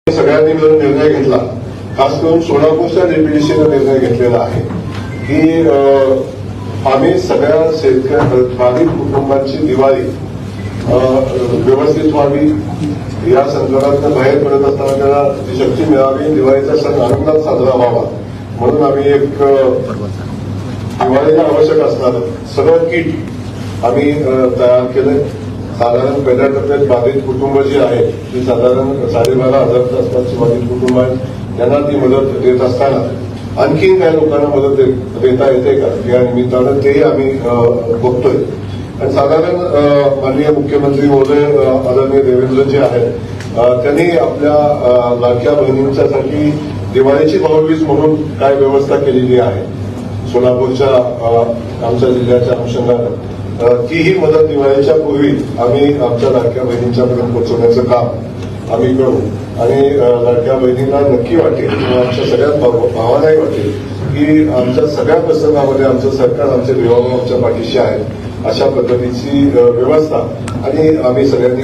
सगळ्यांनी मिळून निर्णय घेतला, खास करून सोलापूरच्या डीपीडीसीने निर्णय घेतलेला आहे की आम्ही सगळ्या शेतकरी बाधित कुटुंबांची दिवाळी व्यवस्थित व्हावी, या संकटातून बाहेर पडत असताना त्याला जी शक्ती मिळावी, दिवाळीचा सण आनंदात साजरा व्हावा म्हणून आम्ही एक दिवाळीला आवश्यक असणारं सगळं किट आम्ही तयार केलंय. साधारण पहिल्या टप्प्यात बाधित कुटुंब जी आहेत ती साधारण 12,500 आसपासची बाधित कुटुंब आहेत, त्यांना ती मदत देत असताना आणखीन काही लोकांना मदत देता येते का या निमित्तानं तेही आम्ही बघतोय. आणि साधारण माननीय मुख्यमंत्री महोदय आदरणीय देवेंद्रजी आहेत, त्यांनी आपल्या लाडक्या बहिणींच्यासाठी दिवाळीची भाऊबीज म्हणून काय व्यवस्था केलेली आहे सोलापूरच्या आमच्या जिल्ह्याच्या अनुषंगानं, तीही मदत दिवाळीच्या पूर्वी आम्ही आमच्या लाडक्या बहिणींच्यापर्यंत पोहोचवण्याचं काम आम्ही करू. आणि लाडक्या बहिणींना नक्की वाटेल किंवा आमच्या सगळ्या भावांनाही वाटेल की आमच्या सगळ्या प्रसंगामध्ये आमचं सरकार, आमचे देवाभाऊ आमच्या पाठीशी आहे, अशा पद्धतीची व्यवस्था आणि आम्ही सगळ्यांनी